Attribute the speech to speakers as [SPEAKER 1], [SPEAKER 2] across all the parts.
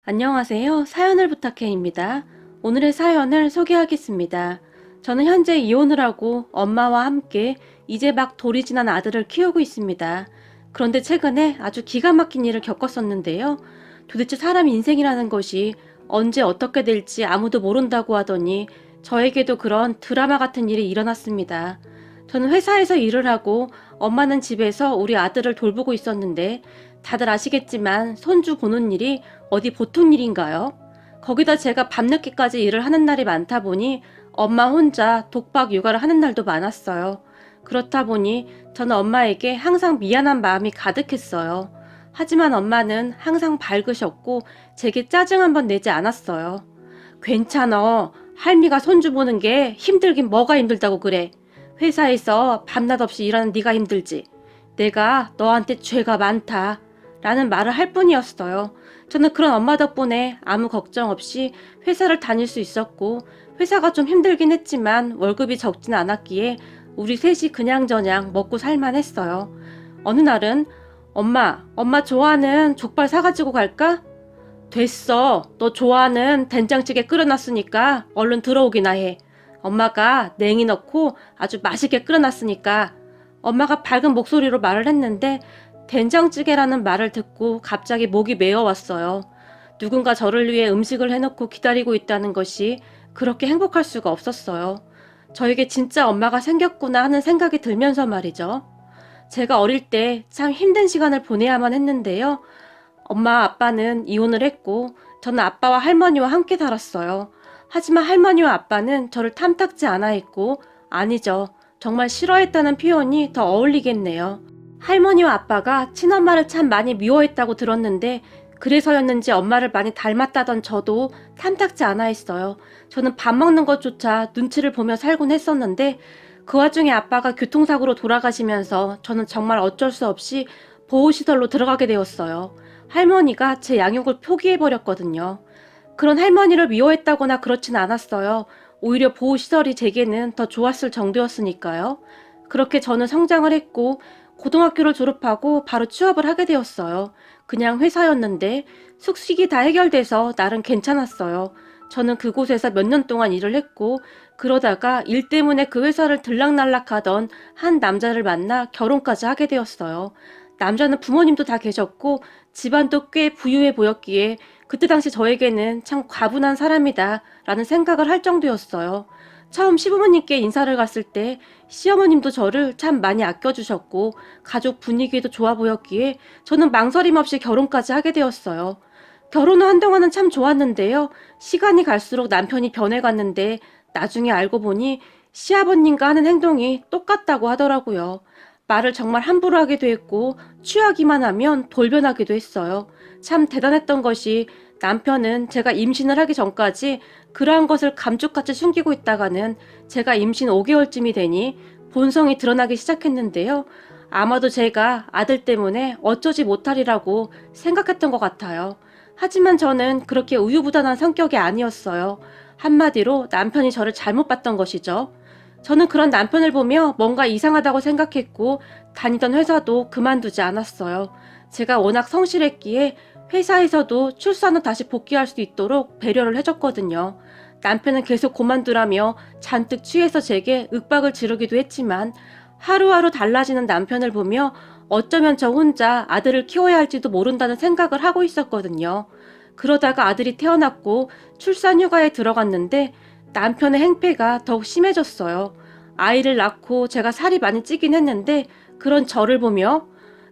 [SPEAKER 1] 안녕하세요. 사연을 부탁해입니다. 오늘의 사연을 소개하겠습니다. 저는 현재 이혼을 하고 엄마와 함께 이제 막 돌이 지난 아들을 키우고 있습니다. 그런데 최근에 아주 기가 막힌 일을 겪었었는데요. 도대체 사람 인생이라는 것이 언제 어떻게 될지 아무도 모른다고 하더니 저에게도 그런 드라마 같은 일이 일어났습니다. 저는 회사에서 일을 하고 엄마는 집에서 우리 아들을 돌보고 있었는데 다들 아시겠지만 손주 보는 일이 어디 보통 일인가요? 거기다 제가 밤늦게까지 일을 하는 날이 많다 보니 엄마 혼자 독박 육아를 하는 날도 많았어요. 그렇다 보니 저는 엄마에게 항상 미안한 마음이 가득했어요. 하지만 엄마는 항상 밝으셨고 제게 짜증 한번 내지 않았어요. 괜찮아. 할미가 손주 보는 게 힘들긴 뭐가 힘들다고 그래. 회사에서 밤낮 없이 일하는 네가 힘들지. 내가 너한테 죄가 많다. 라는 말을 할 뿐이었어요. 저는 그런 엄마 덕분에 아무 걱정 없이 회사를 다닐 수 있었고 회사가 좀 힘들긴 했지만 월급이 적진 않았기에 우리 셋이 그냥저냥 먹고 살만했어요. 어느 날은 엄마 좋아하는 족발 사가지고 갈까? 됐어. 너 좋아하는 된장찌개 끓여놨으니까 얼른 들어오기나 해. 엄마가 냉이 넣고 아주 맛있게 끓여놨으니까. 엄마가 밝은 목소리로 말을 했는데 된장찌개라는 말을 듣고 갑자기 목이 메어왔어요. 누군가 저를 위해 음식을 해놓고 기다리고 있다는 것이 그렇게 행복할 수가 없었어요. 저에게 진짜 엄마가 생겼구나 하는 생각이 들면서 말이죠. 제가 어릴 때 참 힘든 시간을 보내야만 했는데요. 엄마 아빠는 이혼을 했고 저는 아빠와 할머니와 함께 살았어요. 하지만 할머니와 아빠는 저를 탐탁지 않아 했고 아니죠. 정말 싫어했다는 표현이 더 어울리겠네요. 할머니와 아빠가 친엄마를 참 많이 미워했다고 들었는데 그래서였는지 엄마를 많이 닮았다던 저도 탐탁지 않아 했어요. 저는 밥 먹는 것조차 눈치를 보며 살곤 했었는데 그 와중에 아빠가 교통사고로 돌아가시면서 저는 정말 어쩔 수 없이 보호시설로 들어가게 되었어요. 할머니가 제 양육을 포기해버렸거든요. 그런 할머니를 미워했다거나 그렇진 않았어요. 오히려 보호시설이 제게는 더 좋았을 정도였으니까요. 그렇게 저는 성장을 했고 고등학교를 졸업하고 바로 취업을 하게 되었어요. 그냥 회사였는데 숙식이 다 해결돼서 나름 괜찮았어요. 저는 그곳에서 몇 년 동안 일을 했고 그러다가 일 때문에 그 회사를 들락날락하던 한 남자를 만나 결혼까지 하게 되었어요. 남자는 부모님도 다 계셨고 집안도 꽤 부유해 보였기에 그때 당시 저에게는 참 과분한 사람이다 라는 생각을 할 정도였어요. 처음 시부모님께 인사를 갔을 때 시어머님도 저를 참 많이 아껴주셨고 가족 분위기도 좋아 보였기에 저는 망설임 없이 결혼까지 하게 되었어요. 결혼 후 한동안은 참 좋았는데요. 시간이 갈수록 남편이 변해갔는데 나중에 알고 보니 시아버님과 하는 행동이 똑같다고 하더라고요. 말을 정말 함부로 하기도 했고 취하기만 하면 돌변하기도 했어요. 참 대단했던 것이 남편은 제가 임신을 하기 전까지 그러한 것을 감쪽같이 숨기고 있다가는 제가 임신 5개월쯤이 되니 본성이 드러나기 시작했는데요. 아마도 제가 아들 때문에 어쩌지 못하리라고 생각했던 것 같아요. 하지만 저는 그렇게 우유부단한 성격이 아니었어요. 한마디로 남편이 저를 잘못 봤던 것이죠. 저는 그런 남편을 보며 뭔가 이상하다고 생각했고 다니던 회사도 그만두지 않았어요. 제가 워낙 성실했기에 회사에서도 출산 후 다시 복귀할 수 있도록 배려를 해줬거든요. 남편은 계속 그만두라며 잔뜩 취해서 제게 윽박을 지르기도 했지만 하루하루 달라지는 남편을 보며 어쩌면 저 혼자 아들을 키워야 할지도 모른다는 생각을 하고 있었거든요. 그러다가 아들이 태어났고 출산 휴가에 들어갔는데 남편의 행패가 더욱 심해졌어요. 아이를 낳고 제가 살이 많이 찌긴 했는데 그런 저를 보며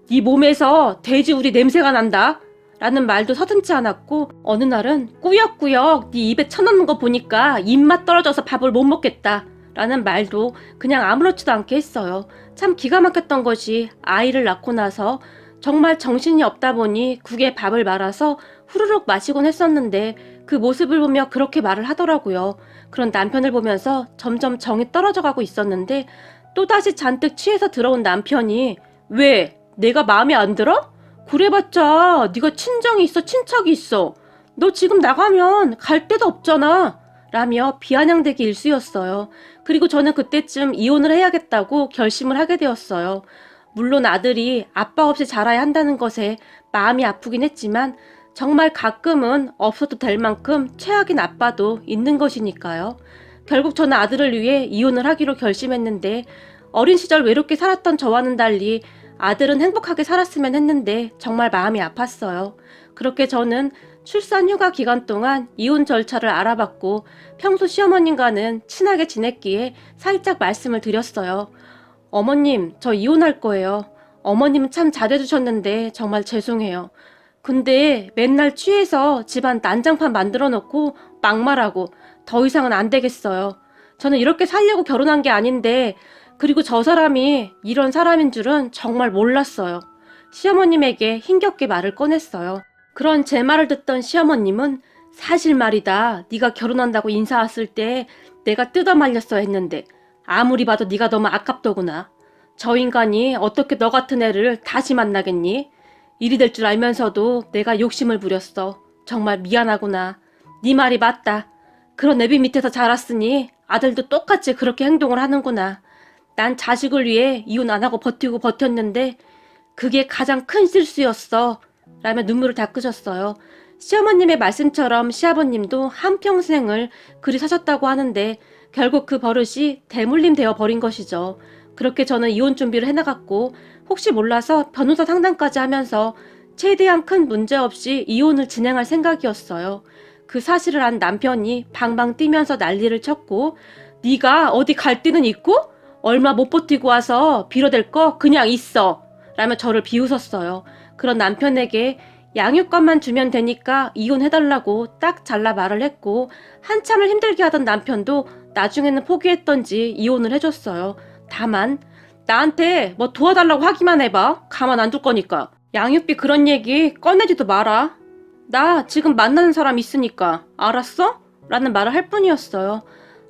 [SPEAKER 1] 네 몸에서 돼지우리 냄새가 난다 라는 말도 서슴지 않았고 어느 날은 꾸역꾸역 네 입에 쳐넣는 거 보니까 입맛 떨어져서 밥을 못 먹겠다 라는 말도 그냥 아무렇지도 않게 했어요. 참 기가 막혔던 것이 아이를 낳고 나서 정말 정신이 없다 보니 국에 밥을 말아서 후루룩 마시곤 했었는데 그 모습을 보며 그렇게 말을 하더라고요. 그런 남편을 보면서 점점 정이 떨어져 가고 있었는데 또다시 잔뜩 취해서 들어온 남편이 왜? 내가 마음에 안 들어? 그래봤자 네가 친정이 있어 친척이 있어. 너 지금 나가면 갈 데도 없잖아. 라며 비아냥대기 일쑤였어요. 그리고 저는 그때쯤 이혼을 해야겠다고 결심을 하게 되었어요. 물론 아들이 아빠 없이 자라야 한다는 것에 마음이 아프긴 했지만 정말 가끔은 없어도 될 만큼 최악인 아빠도 있는 것이니까요. 결국 저는 아들을 위해 이혼을 하기로 결심했는데 어린 시절 외롭게 살았던 저와는 달리 아들은 행복하게 살았으면 했는데 정말 마음이 아팠어요. 그렇게 저는 출산 휴가 기간 동안 이혼 절차를 알아봤고 평소 시어머님과는 친하게 지냈기에 살짝 말씀을 드렸어요. 어머님, 저 이혼할 거예요. 어머님은 참 잘해주셨는데 정말 죄송해요. 근데 맨날 취해서 집안 난장판 만들어 놓고 막말하고 더 이상은 안 되겠어요. 저는 이렇게 살려고 결혼한 게 아닌데 그리고 저 사람이 이런 사람인 줄은 정말 몰랐어요. 시어머님에게 힘겹게 말을 꺼냈어요. 그런 제 말을 듣던 시어머님은 사실 말이다. 네가 결혼한다고 인사 왔을 때 내가 뜯어 말렸어야 했는데 아무리 봐도 네가 너무 아깝더구나. 저 인간이 어떻게 너 같은 애를 다시 만나겠니? 일이 될 줄 알면서도 내가 욕심을 부렸어. 정말 미안하구나. 네 말이 맞다. 그런 애비 밑에서 자랐으니 아들도 똑같이 그렇게 행동을 하는구나. 난 자식을 위해 이혼 안 하고 버티고 버텼는데 그게 가장 큰 실수였어. 라며 눈물을 닦으셨어요. 시어머님의 말씀처럼 시아버님도 한평생을 그리 사셨다고 하는데 결국 그 버릇이 대물림 되어 버린 것이죠. 그렇게 저는 이혼 준비를 해나갔고 혹시 몰라서 변호사 상담까지 하면서 최대한 큰 문제 없이 이혼을 진행할 생각이었어요. 그 사실을 안 남편이 방방 뛰면서 난리를 쳤고 네가 어디 갈 데는 있고 얼마 못 버티고 와서 빌어댈 거 그냥 있어 라며 저를 비웃었어요. 그런 남편에게 양육권만 주면 되니까 이혼해달라고 딱 잘라 말을 했고 한참을 힘들게 하던 남편도 나중에는 포기했던지 이혼을 해줬어요. 다만 나한테 뭐 도와달라고 하기만 해봐. 가만 안 둘 거니까. 양육비 그런 얘기 꺼내지도 마라. 나 지금 만나는 사람 있으니까 알았어? 라는 말을 할 뿐이었어요.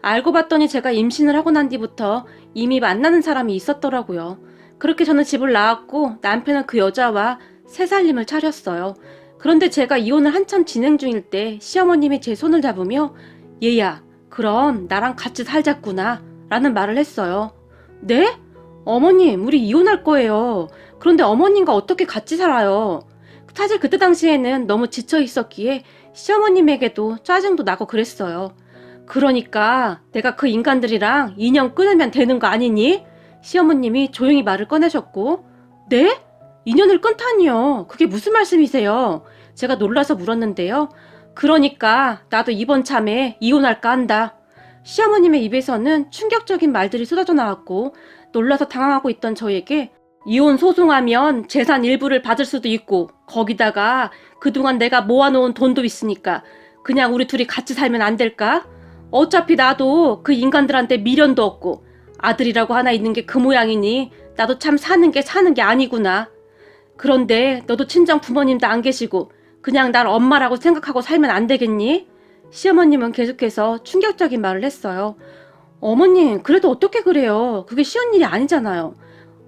[SPEAKER 1] 알고 봤더니 제가 임신을 하고 난 뒤부터 이미 만나는 사람이 있었더라고요. 그렇게 저는 집을 나왔고 남편은 그 여자와 새 살림을 차렸어요. 그런데 제가 이혼을 한참 진행 중일 때 시어머님이 제 손을 잡으며 얘야, 그럼 나랑 같이 살자꾸나 라는 말을 했어요. 네? 어머님, 우리 이혼할 거예요. 그런데 어머님과 어떻게 같이 살아요? 사실 그때 당시에는 너무 지쳐 있었기에 시어머님에게도 짜증도 나고 그랬어요. 그러니까 내가 그 인간들이랑 인연 끊으면 되는 거 아니니? 시어머님이 조용히 말을 꺼내셨고 네? 인연을 끊다니요. 그게 무슨 말씀이세요? 제가 놀라서 물었는데요. 그러니까 나도 이번 참에 이혼할까 한다. 시어머님의 입에서는 충격적인 말들이 쏟아져 나왔고 놀라서 당황하고 있던 저에게 이혼 소송하면 재산 일부를 받을 수도 있고 거기다가 그동안 내가 모아놓은 돈도 있으니까 그냥 우리 둘이 같이 살면 안 될까? 어차피 나도 그 인간들한테 미련도 없고 아들이라고 하나 있는 게 그 모양이니 나도 참 사는 게 아니구나. 그런데 너도 친정 부모님도 안 계시고 그냥 날 엄마라고 생각하고 살면 안 되겠니? 시어머님은 계속해서 충격적인 말을 했어요. 어머님, 그래도 어떻게 그래요? 그게 쉬운 일이 아니잖아요.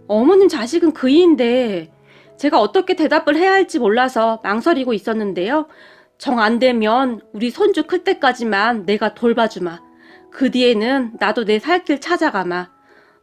[SPEAKER 1] 어머님 자식은 그이인데 제가 어떻게 대답을 해야 할지 몰라서 망설이고 있었는데요. 정 안 되면 우리 손주 클 때까지만 내가 돌봐주마. 그 뒤에는 나도 내 살 길 찾아가마.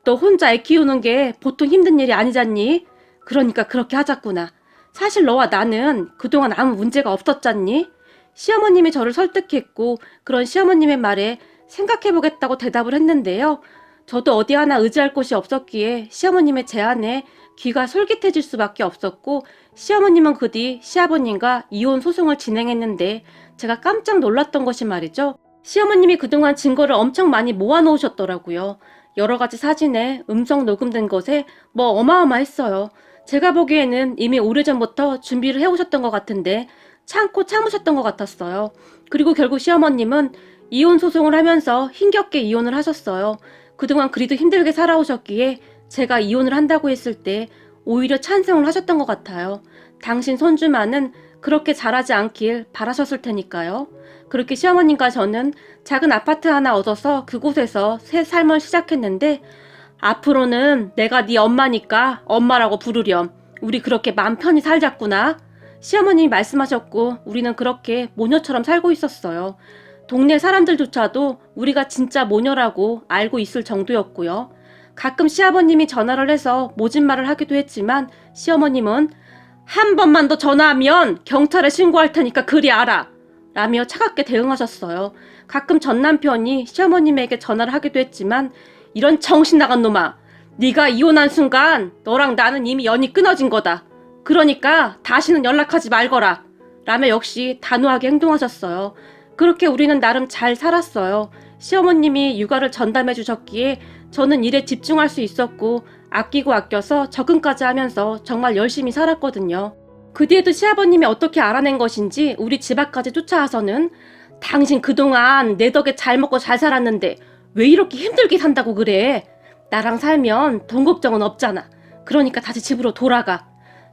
[SPEAKER 1] 너 혼자 애 키우는 게 보통 힘든 일이 아니잖니? 그러니까 그렇게 하자꾸나. 사실 너와 나는 그동안 아무 문제가 없었잖니? 시어머님이 저를 설득했고 그런 시어머님의 말에 생각해보겠다고 대답을 했는데요. 저도 어디 하나 의지할 곳이 없었기에 시어머님의 제안에 귀가 솔깃해질 수밖에 없었고 시어머님은 그 뒤 시아버님과 이혼 소송을 진행했는데 제가 깜짝 놀랐던 것이 말이죠. 시어머님이 그동안 증거를 엄청 많이 모아놓으셨더라고요. 여러 가지 사진에 음성 녹음된 것에 뭐 어마어마했어요. 제가 보기에는 이미 오래전부터 준비를 해오셨던 것 같은데 참고 참으셨던 것 같았어요. 그리고 결국 시어머님은 이혼 소송을 하면서 힘겹게 이혼을 하셨어요. 그동안 그리도 힘들게 살아오셨기에 제가 이혼을 한다고 했을 때 오히려 찬성을 하셨던 것 같아요. 당신 손주만은 그렇게 잘하지 않길 바라셨을 테니까요. 그렇게 시어머님과 저는 작은 아파트 하나 얻어서 그곳에서 새 삶을 시작했는데 앞으로는 내가 네 엄마니까 엄마라고 부르렴. 우리 그렇게 맘 편히 살자꾸나. 시어머님이 말씀하셨고 우리는 그렇게 모녀처럼 살고 있었어요. 동네 사람들조차도 우리가 진짜 모녀라고 알고 있을 정도였고요. 가끔 시아버님이 전화를 해서 모진 말을 하기도 했지만 시어머님은 한 번만 더 전화하면 경찰에 신고할 테니까 그리 알아. 라며 차갑게 대응하셨어요. 가끔 전 남편이 시어머님에게 전화를 하기도 했지만 이런 정신 나간 놈아. 네가 이혼한 순간 너랑 나는 이미 연이 끊어진 거다. 그러니까 다시는 연락하지 말거라. 라며 역시 단호하게 행동하셨어요. 그렇게 우리는 나름 잘 살았어요. 시어머님이 육아를 전담해 주셨기에 저는 일에 집중할 수 있었고 아끼고 아껴서 적응까지 하면서 정말 열심히 살았거든요. 그 뒤에도 시아버님이 어떻게 알아낸 것인지 우리 집 앞까지 쫓아와서는 당신 그동안 내 덕에 잘 먹고 잘 살았는데 왜 이렇게 힘들게 산다고 그래? 나랑 살면 돈 걱정은 없잖아. 그러니까 다시 집으로 돌아가.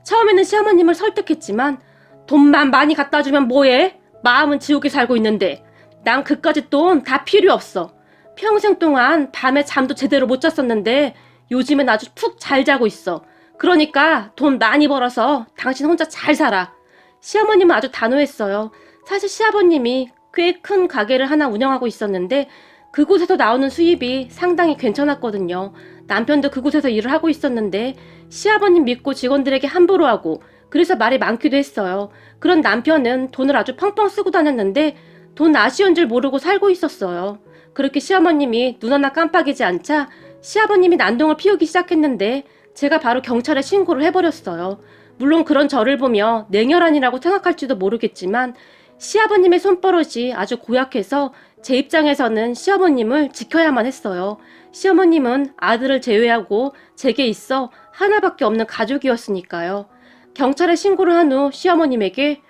[SPEAKER 1] 처음에는 시어머님을 설득했지만 돈만 많이 갖다 주면 뭐해? 마음은 지옥에 살고 있는데 난 그까짓 돈 다 필요 없어. 평생 동안 밤에 잠도 제대로 못 잤었는데 요즘엔 아주 푹 잘 자고 있어. 그러니까 돈 많이 벌어서 당신 혼자 잘 살아. 시어머님은 아주 단호했어요. 사실 시아버님이 꽤 큰 가게를 하나 운영하고 있었는데 그곳에서 나오는 수입이 상당히 괜찮았거든요. 남편도 그곳에서 일을 하고 있었는데 시아버님 믿고 직원들에게 함부로 하고 그래서 말이 많기도 했어요. 그런 남편은 돈을 아주 펑펑 쓰고 다녔는데 돈 아쉬운 줄 모르고 살고 있었어요. 그렇게 시어머님이 눈 하나 깜빡이지 않자 시아버님이 난동을 피우기 시작했는데 제가 바로 경찰에 신고를 해버렸어요. 물론 그런 저를 보며 냉혈한이라고 생각할지도 모르겠지만 시아버님의 손버릇이 아주 고약해서 제 입장에서는 시어머님을 지켜야만 했어요. 시어머님은 아들을 제외하고 제게 있어 하나밖에 없는 가족이었으니까요. 경찰에 신고를 한 후 시어머님에게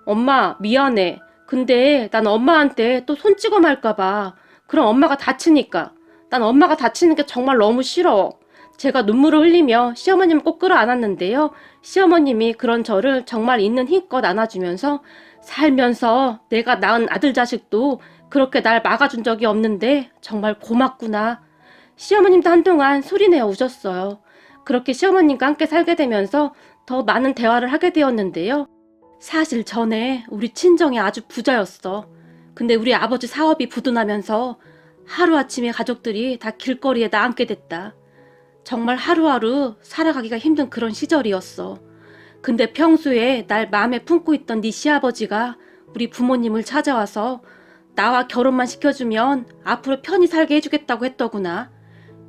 [SPEAKER 1] 엄마 미안해. 근데 난 엄마한테 또 손 찍어 말까봐. 그럼 엄마가 다치니까. 난 엄마가 다치는 게 정말 너무 싫어. 제가 눈물을 흘리며 시어머님을 꼭 끌어안았는데요. 시어머님이 그런 저를 정말 있는 힘껏 안아주면서 살면서 내가 낳은 아들 자식도 그렇게 날 막아준 적이 없는데 정말 고맙구나. 시어머님도 한동안 소리내어 우셨어요. 그렇게 시어머님과 함께 살게 되면서 더 많은 대화를 하게 되었는데요. 사실 전에 우리 친정이 아주 부자였어. 근데 우리 아버지 사업이 부도나면서 하루아침에 가족들이 다 길거리에 나앉게 됐다. 정말 하루하루 살아가기가 힘든 그런 시절이었어. 근데 평소에 날 마음에 품고 있던 네 시아버지가 우리 부모님을 찾아와서 나와 결혼만 시켜주면 앞으로 편히 살게 해주겠다고 했더구나.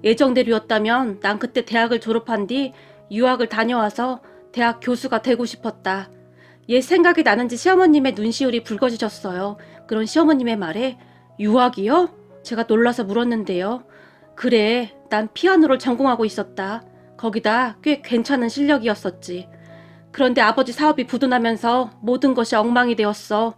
[SPEAKER 1] 예정대로였다면 난 그때 대학을 졸업한 뒤 유학을 다녀와서 대학 교수가 되고 싶었다. 옛 생각이 나는지 시어머님의 눈시울이 붉어지셨어요. 그런 시어머님의 말에 유학이요? 제가 놀라서 물었는데요. 그래, 난 피아노를 전공하고 있었다. 거기다 꽤 괜찮은 실력이었었지. 그런데 아버지 사업이 부도나면서 모든 것이 엉망이 되었어.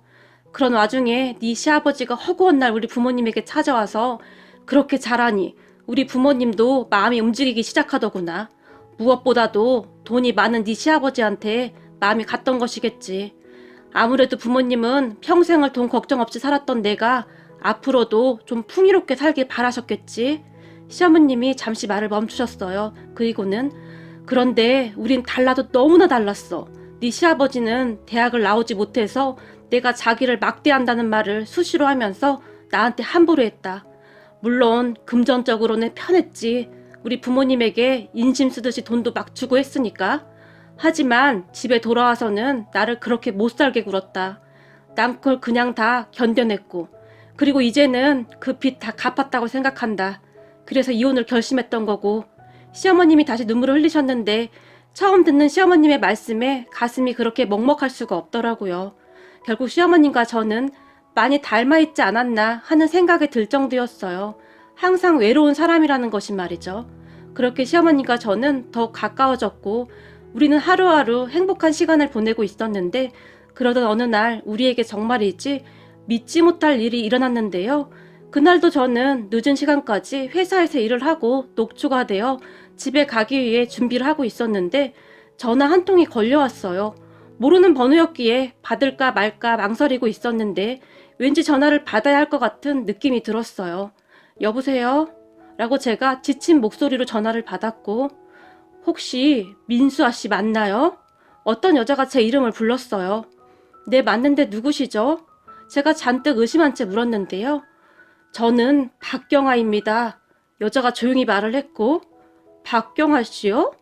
[SPEAKER 1] 그런 와중에 네 시아버지가 허구한 날 우리 부모님에게 찾아와서 그렇게 잘하니 우리 부모님도 마음이 움직이기 시작하더구나. 무엇보다도 돈이 많은 네 시아버지한테 마음이 갔던 것이겠지. 아무래도 부모님은 평생을 돈 걱정 없이 살았던 내가 앞으로도 좀 풍요롭게 살길 바라셨겠지. 시어머님이 잠시 말을 멈추셨어요. 그리고는 그런데 우린 달라도 너무나 달랐어. 네 시아버지는 대학을 나오지 못해서 내가 자기를 막대한다는 말을 수시로 하면서 나한테 함부로 했다. 물론 금전적으로는 편했지. 우리 부모님에게 인심 쓰듯이 돈도 막 주고 했으니까. 하지만 집에 돌아와서는 나를 그렇게 못살게 굴었다. 난 그걸 그냥 다 견뎌냈고 그리고 이제는 그 빚 다 갚았다고 생각한다. 그래서 이혼을 결심했던 거고. 시어머님이 다시 눈물을 흘리셨는데 처음 듣는 시어머님의 말씀에 가슴이 그렇게 먹먹할 수가 없더라고요. 결국 시어머님과 저는 많이 닮아있지 않았나 하는 생각이 들 정도였어요. 항상 외로운 사람이라는 것이 말이죠. 그렇게 시어머님과 저는 더 가까워졌고 우리는 하루하루 행복한 시간을 보내고 있었는데 그러던 어느 날 우리에게 정말이지 믿지 못할 일이 일어났는데요. 그날도 저는 늦은 시간까지 회사에서 일을 하고 녹초가 되어 집에 가기 위해 준비를 하고 있었는데 전화 한 통이 걸려왔어요. 모르는 번호였기에 받을까 말까 망설이고 있었는데 왠지 전화를 받아야 할 것 같은 느낌이 들었어요. 여보세요? 라고 제가 지친 목소리로 전화를 받았고 혹시 민수아 씨 맞나요? 어떤 여자가 제 이름을 불렀어요. 네, 맞는데 누구시죠? 제가 잔뜩 의심한 채 물었는데요. 저는 박경아입니다. 여자가 조용히 말을 했고 박경아 씨요?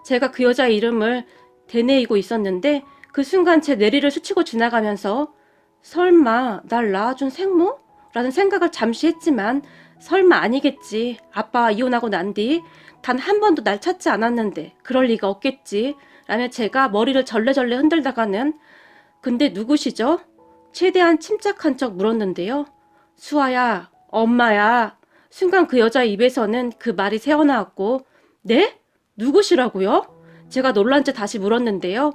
[SPEAKER 1] 제가 그 여자의 이름을 되뇌이고 있었는데 그 순간 제 뇌리를 스치고 지나가면서 설마 날 낳아준 생모? 라는 생각을 잠시 했지만 설마 아니겠지. 아빠와 이혼하고 난 뒤 단 한 번도 날 찾지 않았는데 그럴 리가 없겠지. 라며 제가 머리를 절레절레 흔들다가는 근데 누구시죠? 최대한 침착한 척 물었는데요. 수아야, 엄마야. 순간 그 여자의 입에서는 그 말이 새어나왔고 네? 누구시라고요? 제가 놀란 채 다시 물었는데요.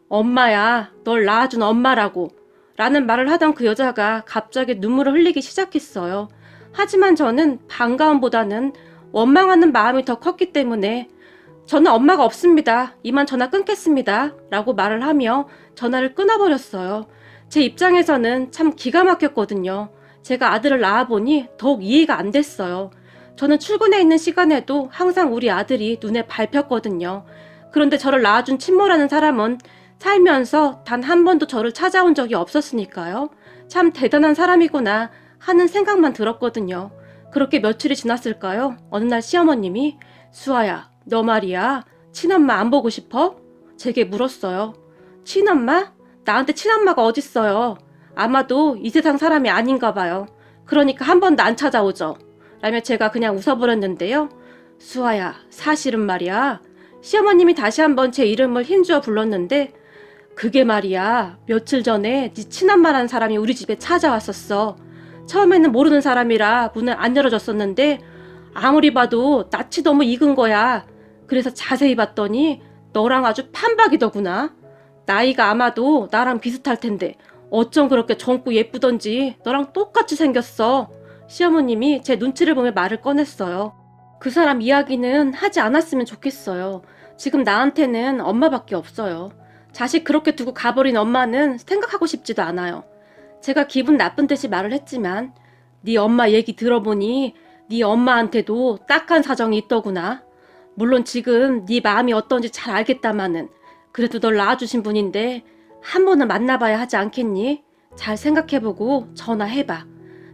[SPEAKER 1] 엄마야, 널 낳아준 엄마라고. 라는 말을 하던 그 여자가 갑자기 눈물을 흘리기 시작했어요. 하지만 저는 반가움보다는 원망하는 마음이 더 컸기 때문에 저는 엄마가 없습니다. 이만 전화 끊겠습니다. 라고 말을 하며 전화를 끊어버렸어요. 제 입장에서는 참 기가 막혔거든요. 제가 아들을 낳아보니 더욱 이해가 안 됐어요. 저는 출근해 있는 시간에도 항상 우리 아들이 눈에 밟혔거든요. 그런데 저를 낳아준 친모라는 사람은 살면서 단 한 번도 저를 찾아온 적이 없었으니까요. 참 대단한 사람이구나 하는 생각만 들었거든요. 그렇게 며칠이 지났을까요? 어느 날 시어머님이 수아야, 너 말이야 친엄마 안 보고 싶어? 제게 물었어요. 친엄마? 나한테 친엄마가 어딨어요. 아마도 이 세상 사람이 아닌가 봐요. 그러니까 한 번도 안 찾아오죠. 라며 제가 그냥 웃어버렸는데요. 수아야, 사실은 말이야. 시어머님이 다시 한번 제 이름을 힘주어 불렀는데 그게 말이야. 며칠 전에 네 친엄마라는 사람이 우리 집에 찾아왔었어. 처음에는 모르는 사람이라 문을 안 열어줬었는데 아무리 봐도 낯이 너무 익은 거야. 그래서 자세히 봤더니 너랑 아주 판박이더구나. 나이가 아마도 나랑 비슷할 텐데 어쩜 그렇게 젊고 예쁘던지 너랑 똑같이 생겼어. 시어머님이 제 눈치를 보며 말을 꺼냈어요. 그 사람 이야기는 하지 않았으면 좋겠어요. 지금 나한테는 엄마밖에 없어요. 자식 그렇게 두고 가버린 엄마는 생각하고 싶지도 않아요. 제가 기분 나쁜 듯이 말을 했지만 네 엄마 얘기 들어보니 네 엄마한테도 딱한 사정이 있더구나. 물론 지금 네 마음이 어떤지 잘 알겠다마는 그래도 널 낳아주신 분인데 한 번은 만나봐야 하지 않겠니? 잘 생각해보고 전화해봐.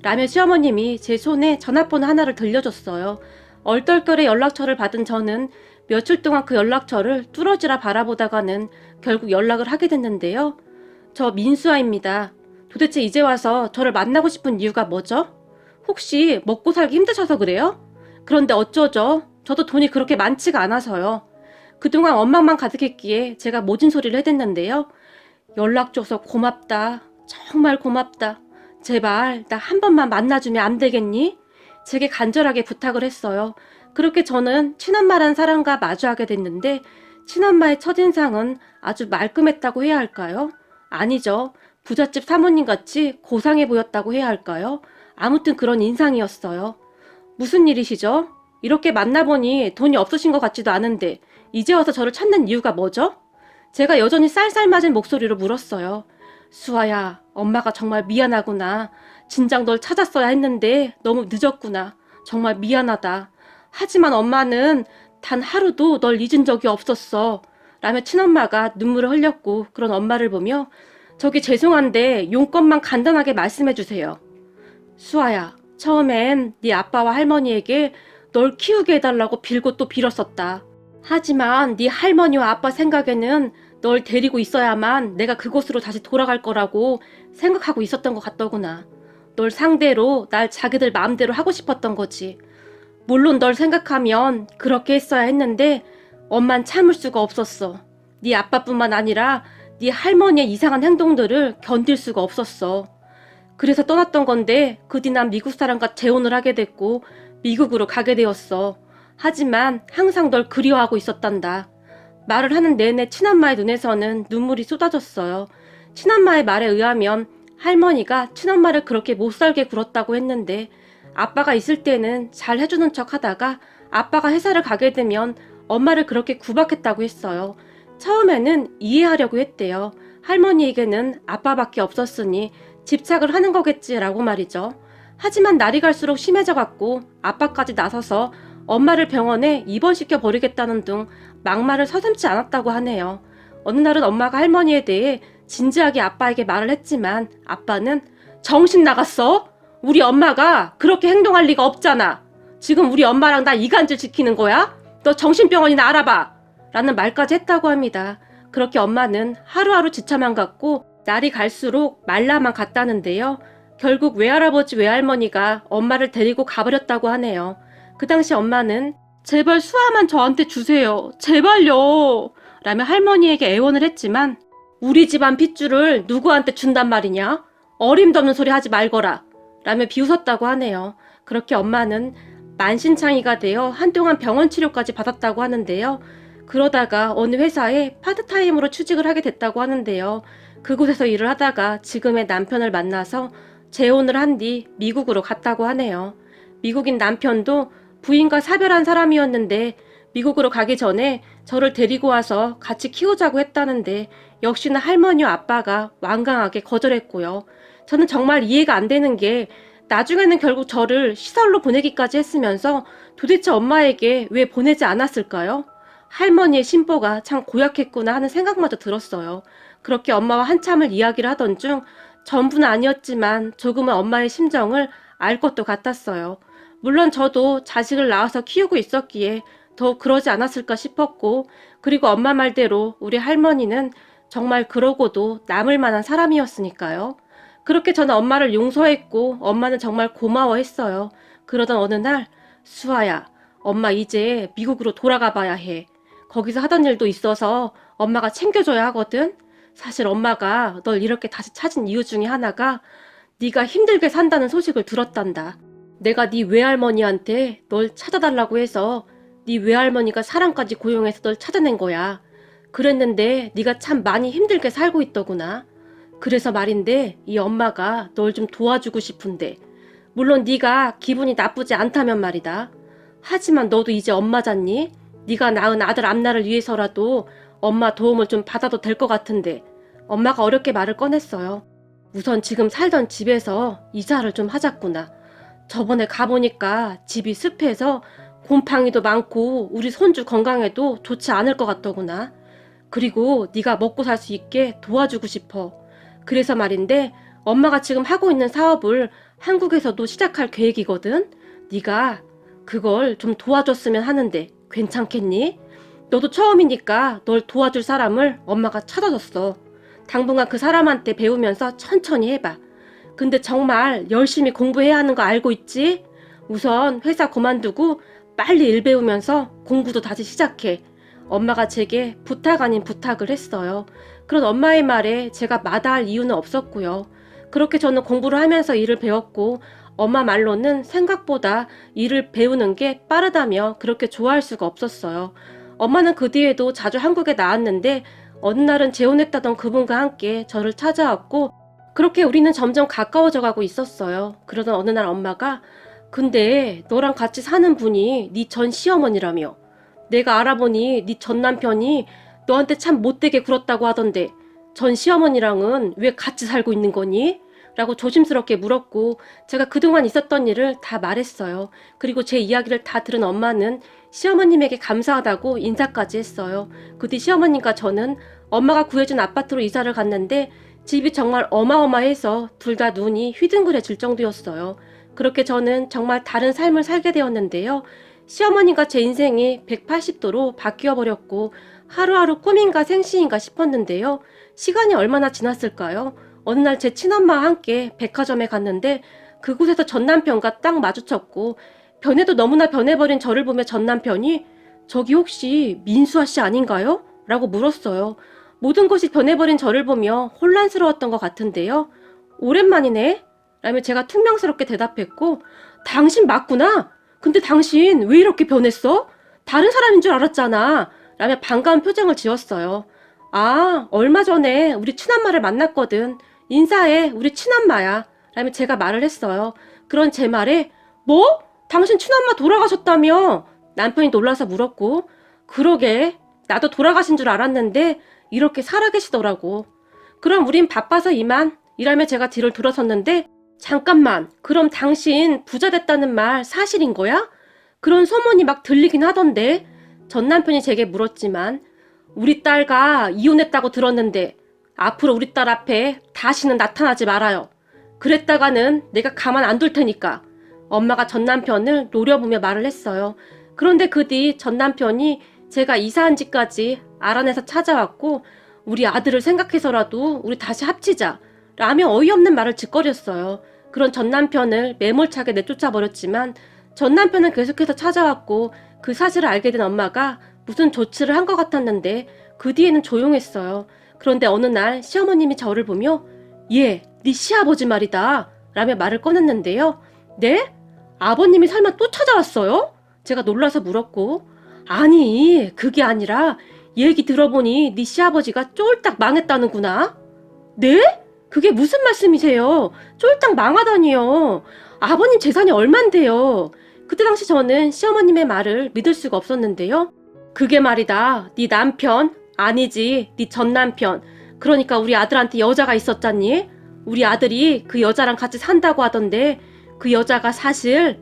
[SPEAKER 1] 라며 시어머님이 제 손에 전화번호 하나를 들려줬어요. 얼떨결에 연락처를 받은 저는 며칠 동안 그 연락처를 뚫어지라 바라보다가는 결국 연락을 하게 됐는데요. 저 민수아입니다. 도대체 이제 와서 저를 만나고 싶은 이유가 뭐죠? 혹시 먹고 살기 힘드셔서 그래요? 그런데 어쩌죠? 저도 돈이 그렇게 많지가 않아서요. 그동안 원망만 가득했기에 제가 모진 소리를 해댔는데요. 연락 줘서 고맙다. 정말 고맙다. 제발 나 한 번만 만나주면 안 되겠니? 제게 간절하게 부탁을 했어요. 그렇게 저는 친엄마라는 사람과 마주하게 됐는데 친엄마의 첫인상은 아주 말끔했다고 해야 할까요? 아니죠. 부잣집 사모님같이 고상해 보였다고 해야 할까요? 아무튼 그런 인상이었어요. 무슨 일이시죠? 이렇게 만나보니 돈이 없으신 것 같지도 않은데 이제 와서 저를 찾는 이유가 뭐죠? 제가 여전히 쌀쌀맞은 목소리로 물었어요. 수아야, 엄마가 정말 미안하구나. 진작 널 찾았어야 했는데 너무 늦었구나. 정말 미안하다. 하지만 엄마는 단 하루도 널 잊은 적이 없었어. 라며 친엄마가 눈물을 흘렸고 그런 엄마를 보며 저기 죄송한데 용건만 간단하게 말씀해 주세요. 수아야, 처음엔 네 아빠와 할머니에게 널 키우게 해달라고 빌고 또 빌었었다. 하지만 네 할머니와 아빠 생각에는 널 데리고 있어야만 내가 그곳으로 다시 돌아갈 거라고 생각하고 있었던 것 같더구나. 널 상대로 날 자기들 마음대로 하고 싶었던 거지. 물론 널 생각하면 그렇게 했어야 했는데 엄만 참을 수가 없었어. 네 아빠뿐만 아니라 네 할머니의 이상한 행동들을 견딜 수가 없었어. 그래서 떠났던 건데 그 뒤 난 미국 사람과 재혼을 하게 됐고 미국으로 가게 되었어. 하지만 항상 널 그리워하고 있었단다. 말을 하는 내내 친엄마의 눈에서는 눈물이 쏟아졌어요. 친엄마의 말에 의하면 할머니가 친엄마를 그렇게 못살게 굴었다고 했는데 아빠가 있을 때는 잘 해주는 척 하다가 아빠가 회사를 가게 되면 엄마를 그렇게 구박했다고 했어요. 처음에는 이해하려고 했대요. 할머니에게는 아빠밖에 없었으니 집착을 하는 거겠지라고 말이죠. 하지만 날이 갈수록 심해져갔고 아빠까지 나서서 엄마를 병원에 입원시켜 버리겠다는 등 막말을 서슴지 않았다고 하네요. 어느 날은 엄마가 할머니에 대해 진지하게 아빠에게 말을 했지만 아빠는 정신 나갔어? 우리 엄마가 그렇게 행동할 리가 없잖아. 지금 우리 엄마랑 나 이간질 지키는 거야? 너 정신병원이나 알아봐. 라는 말까지 했다고 합니다. 그렇게 엄마는 하루하루 지쳐만 갔고 날이 갈수록 말라만 갔다는데요. 결국 외할아버지 외할머니가 엄마를 데리고 가버렸다고 하네요. 그 당시 엄마는 제발 수아만 저한테 주세요. 제발요. 라며 할머니에게 애원을 했지만 우리 집안 핏줄을 누구한테 준단 말이냐? 어림도 없는 소리 하지 말거라. 라며 비웃었다고 하네요. 그렇게 엄마는 만신창이가 되어 한동안 병원 치료까지 받았다고 하는데요. 그러다가 어느 회사에 파트타임으로 취직을 하게 됐다고 하는데요. 그곳에서 일을 하다가 지금의 남편을 만나서 재혼을 한 뒤 미국으로 갔다고 하네요. 미국인 남편도 부인과 사별한 사람이었는데 미국으로 가기 전에 저를 데리고 와서 같이 키우자고 했다는데 역시나 할머니와 아빠가 완강하게 거절했고요. 저는 정말 이해가 안 되는 게 나중에는 결국 저를 시설로 보내기까지 했으면서 도대체 엄마에게 왜 보내지 않았을까요? 할머니의 심보가 참 고약했구나 하는 생각마저 들었어요. 그렇게 엄마와 한참을 이야기를 하던 중 전부는 아니었지만 조금은 엄마의 심정을 알 것도 같았어요. 물론 저도 자식을 낳아서 키우고 있었기에 더 그러지 않았을까 싶었고, 그리고 엄마 말대로 우리 할머니는 정말 그러고도 남을 만한 사람이었으니까요. 그렇게 저는 엄마를 용서했고 엄마는 정말 고마워했어요. 그러던 어느 날 수아야, 엄마 이제 미국으로 돌아가 봐야 해. 거기서 하던 일도 있어서 엄마가 챙겨줘야 하거든. 사실 엄마가 널 이렇게 다시 찾은 이유 중에 하나가 네가 힘들게 산다는 소식을 들었단다. 내가 네 외할머니한테 널 찾아달라고 해서 네 외할머니가 사람까지 고용해서 널 찾아낸 거야. 그랬는데 네가 참 많이 힘들게 살고 있더구나. 그래서 말인데 이 엄마가 널 좀 도와주고 싶은데, 물론 네가 기분이 나쁘지 않다면 말이다. 하지만 너도 이제 엄마잖니? 네가 낳은 아들 앞날을 위해서라도 엄마 도움을 좀 받아도 될 것 같은데. 엄마가 어렵게 말을 꺼냈어요. 우선 지금 살던 집에서 이사를 좀 하자꾸나. 저번에 가보니까 집이 습해서 곰팡이도 많고 우리 손주 건강에도 좋지 않을 것 같더구나. 그리고 네가 먹고 살 수 있게 도와주고 싶어. 그래서 말인데 엄마가 지금 하고 있는 사업을 한국에서도 시작할 계획이거든. 네가 그걸 좀 도와줬으면 하는데 괜찮겠니? 너도 처음이니까 널 도와줄 사람을 엄마가 찾아줬어. 당분간 그 사람한테 배우면서 천천히 해봐. 근데 정말 열심히 공부해야 하는 거 알고 있지? 우선 회사 그만두고 빨리 일 배우면서 공부도 다시 시작해. 엄마가 제게 부탁 아닌 부탁을 했어요. 그런 엄마의 말에 제가 마다할 이유는 없었고요. 그렇게 저는 공부를 하면서 일을 배웠고 엄마 말로는 생각보다 일을 배우는 게 빠르다며 그렇게 좋아할 수가 없었어요. 엄마는 그 뒤에도 자주 한국에 나왔는데 어느 날은 재혼했다던 그분과 함께 저를 찾아왔고 그렇게 우리는 점점 가까워져 가고 있었어요. 그러던 어느 날 엄마가 근데 너랑 같이 사는 분이 네 전 시어머니라며. 내가 알아보니 네 전 남편이 너한테 참 못되게 굴었다고 하던데 전 시어머니랑은 왜 같이 살고 있는 거니? 라고 조심스럽게 물었고 제가 그동안 있었던 일을 다 말했어요. 그리고 제 이야기를 다 들은 엄마는 시어머님에게 감사하다고 인사까지 했어요. 그 뒤 시어머님과 저는 엄마가 구해준 아파트로 이사를 갔는데 집이 정말 어마어마해서 둘 다 눈이 휘둥그레질 정도였어요. 그렇게 저는 정말 다른 삶을 살게 되었는데요. 시어머님과 제 인생이 180도로 바뀌어 버렸고 하루하루 꿈인가 생시인가 싶었는데요. 시간이 얼마나 지났을까요? 어느 날 제 친엄마와 함께 백화점에 갔는데 그곳에서 전 남편과 딱 마주쳤고 변해도 너무나 변해버린 저를 보며 전 남편이 저기 혹시 민수아 씨 아닌가요? 라고 물었어요. 모든 것이 변해버린 저를 보며 혼란스러웠던 것 같은데요. 오랜만이네? 라며 제가 퉁명스럽게 대답했고 당신 맞구나? 근데 당신 왜 이렇게 변했어? 다른 사람인 줄 알았잖아. 라며 반가운 표정을 지었어요. 아, 얼마 전에 우리 친엄마를 만났거든. 인사해, 우리 친엄마야. 라며 제가 말을 했어요. 그런 제 말에 뭐? 당신 친엄마 돌아가셨다며? 남편이 놀라서 물었고 그러게, 나도 돌아가신 줄 알았는데 이렇게 살아계시더라고. 그럼 우린 바빠서 이만. 이라며 제가 뒤를 돌아섰는데 잠깐만, 그럼 당신 부자 됐다는 말 사실인 거야? 그런 소문이 막 들리긴 하던데. 전 남편이 제게 물었지만 우리 딸과 이혼했다고 들었는데 앞으로 우리 딸 앞에 다시는 나타나지 말아요. 그랬다가는 내가 가만 안 둘 테니까. 엄마가 전 남편을 노려보며 말을 했어요. 그런데 그 뒤 전 남편이 제가 이사한 집까지 알아내서 찾아왔고 우리 아들을 생각해서라도 우리 다시 합치자 라며 어이없는 말을 짓거렸어요. 그런 전 남편을 매몰차게 내쫓아 버렸지만 전 남편은 계속해서 찾아왔고 그 사실을 알게 된 엄마가 무슨 조치를 한 것 같았는데 그 뒤에는 조용했어요. 그런데 어느 날 시어머님이 저를 보며 얘, 네 시아버지 말이다 라며 말을 꺼냈는데요. 네? 아버님이 설마 또 찾아왔어요? 제가 놀라서 물었고 아니 그게 아니라 얘기 들어보니 네 시아버지가 쫄딱 망했다는구나. 네? 그게 무슨 말씀이세요? 쫄딱 망하다니요. 아버님 재산이 얼만데요. 그때 당시 저는 시어머님의 말을 믿을 수가 없었는데요. 그게 말이다. 네 남편 아니지 네 전 남편. 그러니까 우리 아들한테 여자가 있었잖니. 우리 아들이 그 여자랑 같이 산다고 하던데 그 여자가 사실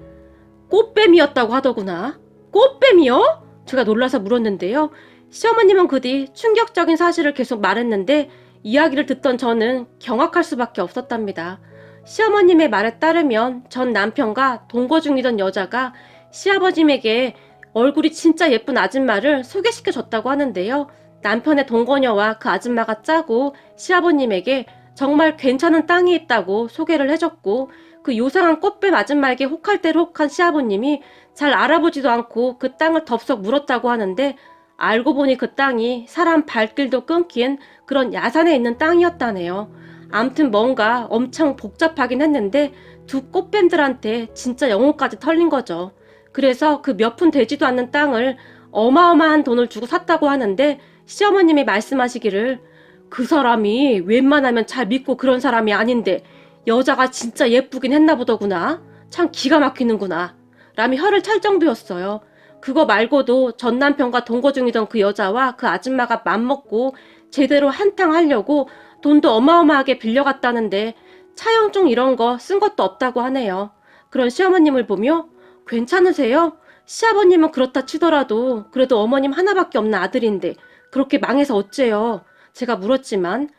[SPEAKER 1] 꽃뱀이었다고 하더구나. 꽃뱀이요? 제가 놀라서 물었는데요. 시어머님은 그 뒤 충격적인 사실을 계속 말했는데 이야기를 듣던 저는 경악할 수밖에 없었답니다. 시어머님의 말에 따르면 전 남편과 동거 중이던 여자가 시아버님에게 얼굴이 진짜 예쁜 아줌마를 소개시켜줬다고 하는데요. 남편의 동거녀와 그 아줌마가 짜고 시아버님에게 정말 괜찮은 땅이 있다고 소개를 해줬고 그 요상한 꽃뱀 아줌마에게 혹할 대로 혹한 시아버님이 잘 알아보지도 않고 그 땅을 덥석 물었다고 하는데 알고 보니 그 땅이 사람 발길도 끊긴 그런 야산에 있는 땅이었다네요. 암튼 뭔가 엄청 복잡하긴 했는데 두 꽃뱀들한테 진짜 영혼까지 털린 거죠. 그래서 그 몇 푼 되지도 않는 땅을 어마어마한 돈을 주고 샀다고 하는데 시어머님이 말씀하시기를 그 사람이 웬만하면 잘 믿고 그런 사람이 아닌데 여자가 진짜 예쁘긴 했나 보더구나. 참 기가 막히는구나. 라며 혀를 찰 정도였어요. 그거 말고도 전 남편과 동거 중이던 그 여자와 그 아줌마가 맘먹고 제대로 한탕 하려고 돈도 어마어마하게 빌려갔다는데 차용증 이런 거 쓴 것도 없다고 하네요. 그런 시어머님을 보며 괜찮으세요? 시아버님은 그렇다 치더라도 그래도 어머님 하나밖에 없는 아들인데 그렇게 망해서 어째요? 제가 물었지만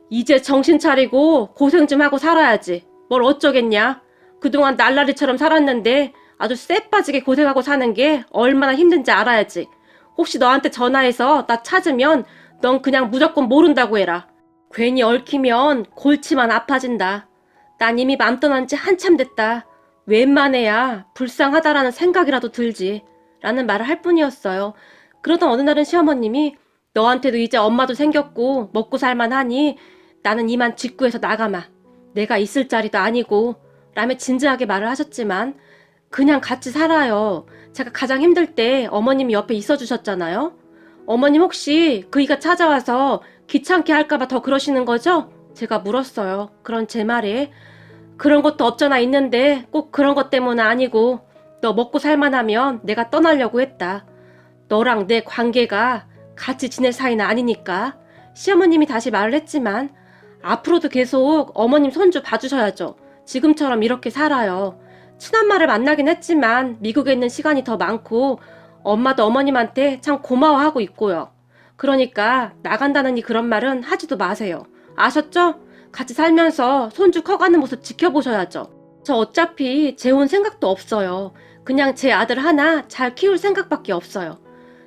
[SPEAKER 1] 이제 정신 차리고 고생 좀 하고 살아야지. 뭘 어쩌겠냐? 그동안 날라리처럼 살았는데 아주 쎄 빠지게 고생하고 사는 게 얼마나 힘든지 알아야지. 혹시 너한테 전화해서 나 찾으면 넌 그냥 무조건 모른다고 해라. 괜히 얽히면 골치만 아파진다. 난 이미 맘 떠난 지 한참 됐다. 웬만해야 불쌍하다라는 생각이라도 들지. 라는 말을 할 뿐이었어요. 그러던 어느 날은 시어머님이 너한테도 이제 엄마도 생겼고 먹고 살만하니 나는 이만 직구해서 나가마. 내가 있을 자리도 아니고 라며 진지하게 말을 하셨지만 그냥 같이 살아요. 제가 가장 힘들 때 어머님이 옆에 있어주셨잖아요. 어머님 혹시 그이가 찾아와서 귀찮게 할까봐 더 그러시는 거죠? 제가 물었어요. 그런 제 말에 그런 것도 없잖아 있는데 꼭 그런 것 때문은 아니고 너 먹고 살만하면 내가 떠나려고 했다. 너랑 내 관계가 같이 지낼 사이는 아니니까. 시어머님이 다시 말을 했지만 앞으로도 계속 어머님 손주 봐주셔야죠. 지금처럼 이렇게 살아요. 친엄마를 만나긴 했지만 미국에 있는 시간이 더 많고 엄마도 어머님한테 참 고마워하고 있고요. 그러니까 나간다느니 그런 말은 하지도 마세요. 아셨죠? 같이 살면서 손주 커가는 모습 지켜보셔야죠. 저 어차피 재혼 생각도 없어요. 그냥 제 아들 하나 잘 키울 생각밖에 없어요.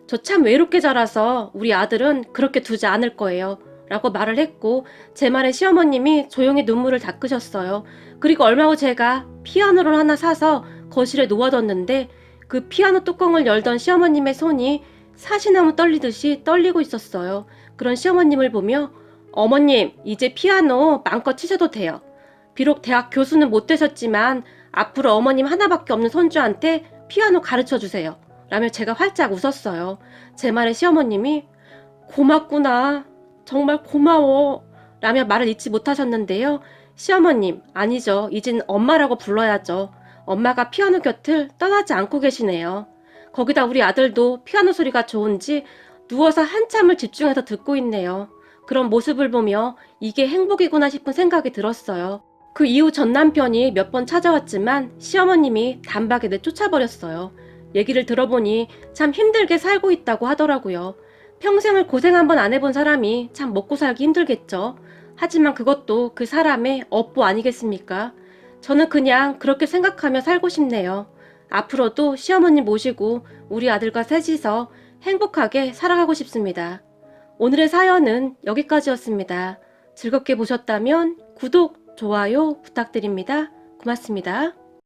[SPEAKER 1] 저 참 외롭게 자라서 우리 아들은 그렇게 두지 않을 거예요. 라고 말을 했고 제 말에 시어머님이 조용히 눈물을 닦으셨어요. 그리고 얼마 후 제가 피아노를 하나 사서 거실에 놓아뒀는데 그 피아노 뚜껑을 열던 시어머님의 손이 사시나무 떨리듯이 떨리고 있었어요. 그런 시어머님을 보며 어머님 이제 피아노 마음껏 치셔도 돼요. 비록 대학 교수는 못 되셨지만 앞으로 어머님 하나밖에 없는 손주한테 피아노 가르쳐주세요. 라며 제가 활짝 웃었어요. 제 말에 시어머님이 고맙구나. 정말 고마워. 라며 말을 잊지 못하셨는데요. 시어머님, 아니죠. 이젠 엄마라고 불러야죠. 엄마가 피아노 곁을 떠나지 않고 계시네요. 거기다 우리 아들도 피아노 소리가 좋은지 누워서 한참을 집중해서 듣고 있네요. 그런 모습을 보며 이게 행복이구나 싶은 생각이 들었어요. 그 이후 전 남편이 몇 번 찾아왔지만 시어머님이 단박에 내쫓아버렸어요. 얘기를 들어보니 참 힘들게 살고 있다고 하더라고요. 평생을 고생 한번 안 해본 사람이 참 먹고 살기 힘들겠죠. 하지만 그것도 그 사람의 업보 아니겠습니까? 저는 그냥 그렇게 생각하며 살고 싶네요. 앞으로도 시어머님 모시고 우리 아들과 셋이서 행복하게 살아가고 싶습니다. 오늘의 사연은 여기까지였습니다. 즐겁게 보셨다면 구독, 좋아요 부탁드립니다. 고맙습니다.